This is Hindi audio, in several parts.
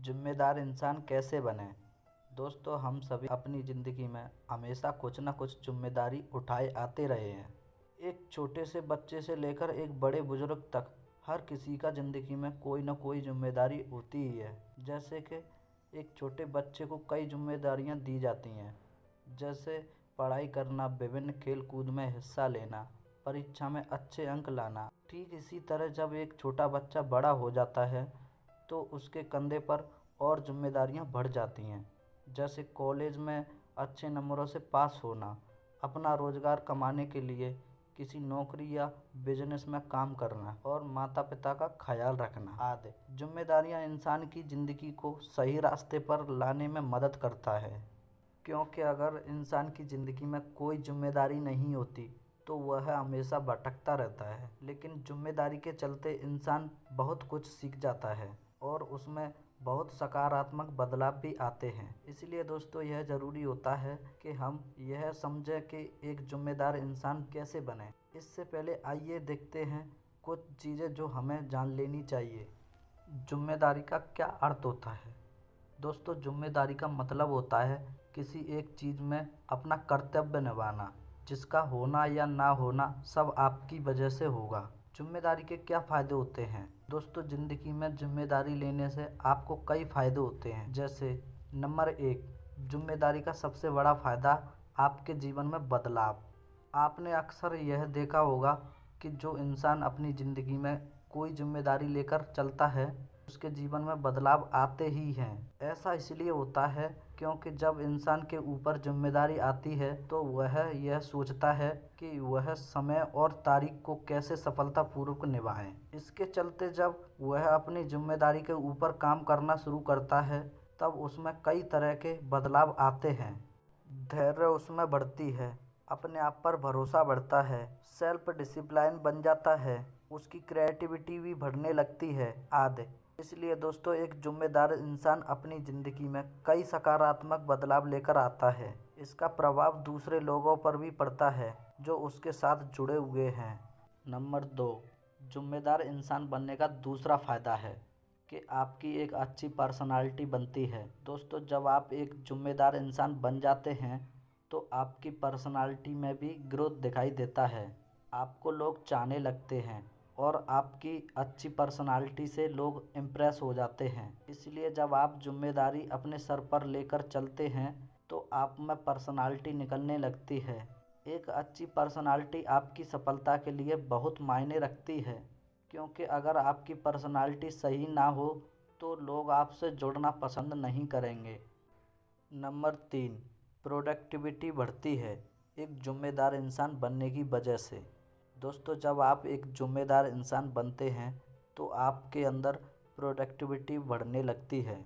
जिम्मेदार इंसान कैसे बने। दोस्तों, हम सभी अपनी ज़िंदगी में हमेशा कुछ न कुछ जिम्मेदारी उठाए आते रहे हैं। एक छोटे से बच्चे से लेकर एक बड़े बुजुर्ग तक हर किसी का ज़िंदगी में कोई न कोई जिम्मेदारी होती ही है। जैसे कि एक छोटे बच्चे को कई जिम्मेदारियां दी जाती हैं, जैसे पढ़ाई करना, विभिन्न खेल कूद में हिस्सा लेना, परीक्षा में अच्छे अंक लाना। ठीक इसी तरह जब एक छोटा बच्चा बड़ा हो जाता है तो उसके कंधे पर और जिम्मेदारियां बढ़ जाती हैं, जैसे कॉलेज में अच्छे नंबरों से पास होना, अपना रोजगार कमाने के लिए किसी नौकरी या बिजनेस में काम करना और माता पिता का ख्याल रखना आदि। जिम्मेदारियां इंसान की ज़िंदगी को सही रास्ते पर लाने में मदद करता है, क्योंकि अगर इंसान की ज़िंदगी में कोई जिम्मेदारी नहीं होती तो वह हमेशा भटकता रहता है। लेकिन जिम्मेदारी के चलते इंसान बहुत कुछ सीख जाता है और उसमें बहुत सकारात्मक बदलाव भी आते हैं। इसलिए दोस्तों, यह ज़रूरी होता है कि हम यह समझें कि एक जिम्मेदार इंसान कैसे बने। इससे पहले आइए देखते हैं कुछ चीज़ें जो हमें जान लेनी चाहिए। जिम्मेदारी का क्या अर्थ होता है। दोस्तों, जिम्मेदारी का मतलब होता है किसी एक चीज़ में अपना कर्तव्य निभाना, जिसका होना या ना होना सब आपकी वजह से होगा। जिम्मेदारी के क्या फ़ायदे होते हैं। दोस्तों, ज़िंदगी में जिम्मेदारी लेने से आपको कई फ़ायदे होते हैं। जैसे नंबर 1, जिम्मेदारी का सबसे बड़ा फ़ायदा आपके जीवन में बदलाव। आपने अक्सर यह देखा होगा कि जो इंसान अपनी ज़िंदगी में कोई जिम्मेदारी लेकर चलता है उसके जीवन में बदलाव आते ही हैं। ऐसा इसलिए होता है क्योंकि जब इंसान के ऊपर जिम्मेदारी आती है तो वह यह सोचता है कि वह समय और तारीख को कैसे सफलतापूर्वक निभाए। इसके चलते जब वह अपनी जिम्मेदारी के ऊपर काम करना शुरू करता है तब उसमें कई तरह के बदलाव आते हैं। धैर्य उसमें बढ़ती है, अपने आप पर भरोसा बढ़ता है, सेल्फ डिसिप्लिन बन जाता है, उसकी क्रिएटिविटी भी बढ़ने लगती है आदि। इसलिए दोस्तों, एक जिम्मेदार इंसान अपनी ज़िंदगी में कई सकारात्मक बदलाव लेकर आता है। इसका प्रभाव दूसरे लोगों पर भी पड़ता है जो उसके साथ जुड़े हुए हैं। नंबर 2, जिम्मेदार इंसान बनने का दूसरा फ़ायदा है कि आपकी एक अच्छी पर्सनालिटी बनती है। दोस्तों, जब आप एक जिम्मेदार इंसान बन जाते हैं तो आपकी पर्सनालिटी में भी ग्रोथ दिखाई देता है। आपको लोग चाहने लगते हैं और आपकी अच्छी पर्सनालिटी से लोग इम्प्रेस हो जाते हैं। इसलिए जब आप जिम्मेदारी अपने सर पर लेकर चलते हैं तो आप में पर्सनालिटी निकलने लगती है। एक अच्छी पर्सनालिटी आपकी सफलता के लिए बहुत मायने रखती है, क्योंकि अगर आपकी पर्सनालिटी सही ना हो तो लोग आपसे जुड़ना पसंद नहीं करेंगे। नंबर 3, प्रोडक्टिविटी बढ़ती है एक जिम्मेदार इंसान बनने की वजह से। दोस्तों, जब आप एक जिम्मेदार इंसान बनते हैं तो आपके अंदर प्रोडक्टिविटी बढ़ने लगती है।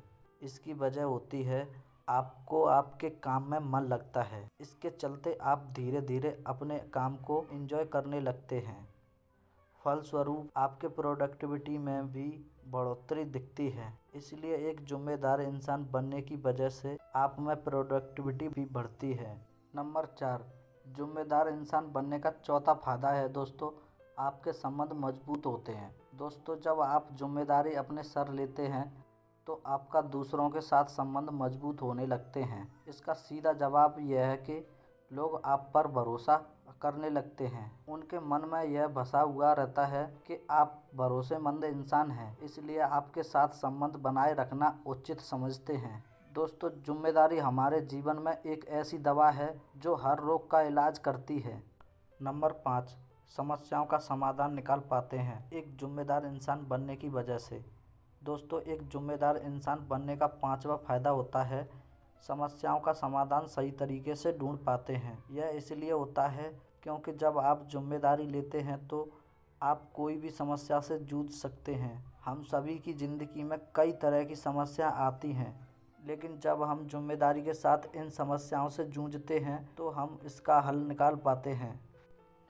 इसकी वजह होती है आपको आपके काम में मन लगता है। इसके चलते आप धीरे धीरे अपने काम को एंजॉय करने लगते हैं। फलस्वरूप आपके प्रोडक्टिविटी में भी बढ़ोतरी दिखती है। इसलिए एक जिम्मेदार इंसान बनने की वजह से आप में प्रोडक्टिविटी भी बढ़ती है। नंबर 4, जिम्मेदार इंसान बनने का चौथा फायदा है दोस्तों, आपके संबंध मजबूत होते हैं। दोस्तों, जब आप जिम्मेदारी अपने सर लेते हैं तो आपका दूसरों के साथ संबंध मजबूत होने लगते हैं। इसका सीधा जवाब यह है कि लोग आप पर भरोसा करने लगते हैं। उनके मन में यह बसा हुआ रहता है कि आप भरोसेमंद इंसान हैं, इसलिए आपके साथ संबंध बनाए रखना उचित समझते हैं। दोस्तों, जिम्मेदारी हमारे जीवन में एक ऐसी दवा है जो हर रोग का इलाज करती है। नंबर 5, समस्याओं का समाधान निकाल पाते हैं एक जिम्मेदार इंसान बनने की वजह से। दोस्तों, एक जिम्मेदार इंसान बनने का 5वां फायदा होता है समस्याओं का समाधान सही तरीके से ढूंढ पाते हैं। यह इसलिए होता है क्योंकि जब आप जिम्मेदारी लेते हैं तो आप कोई भी समस्या से जूझ सकते हैं। हम सभी की ज़िंदगी में कई तरह की समस्या आती हैं, लेकिन जब हम जिम्मेदारी के साथ इन समस्याओं से जूझते हैं तो हम इसका हल निकाल पाते हैं।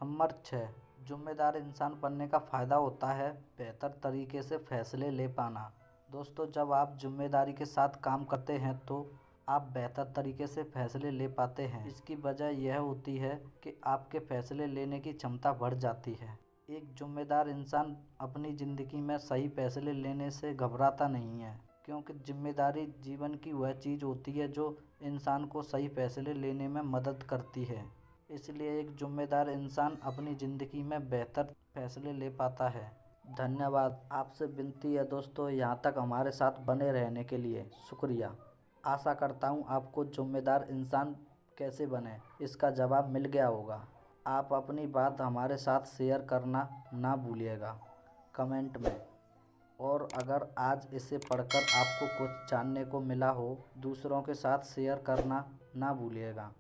नंबर 6, जिम्मेदार इंसान बनने का फ़ायदा होता है बेहतर तरीके से फैसले ले पाना। दोस्तों, जब आप जिम्मेदारी के साथ काम करते हैं तो आप बेहतर तरीके से फैसले ले पाते हैं। इसकी वजह यह होती है कि आपके फैसले लेने की क्षमता बढ़ जाती है। एक जिम्मेदार इंसान अपनी ज़िंदगी में सही फैसले लेने से घबराता नहीं है, क्योंकि जिम्मेदारी जीवन की वह चीज़ होती है जो इंसान को सही फैसले लेने में मदद करती है। इसलिए एक जिम्मेदार इंसान अपनी ज़िंदगी में बेहतर फैसले ले पाता है। धन्यवाद। आपसे विनती है दोस्तों, यहाँ तक हमारे साथ बने रहने के लिए शुक्रिया। आशा करता हूँ आपको जिम्मेदार इंसान कैसे बने इसका जवाब मिल गया होगा। आप अपनी बात हमारे साथ शेयर करना ना भूलिएगा कमेंट में। और अगर आज इसे पढ़कर आपको कुछ जानने को मिला हो, दूसरों के साथ शेयर करना ना भूलिएगा।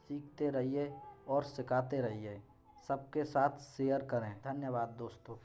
सीखते रहिए और सिखाते रहिए। सबके साथ शेयर करें। धन्यवाद दोस्तों।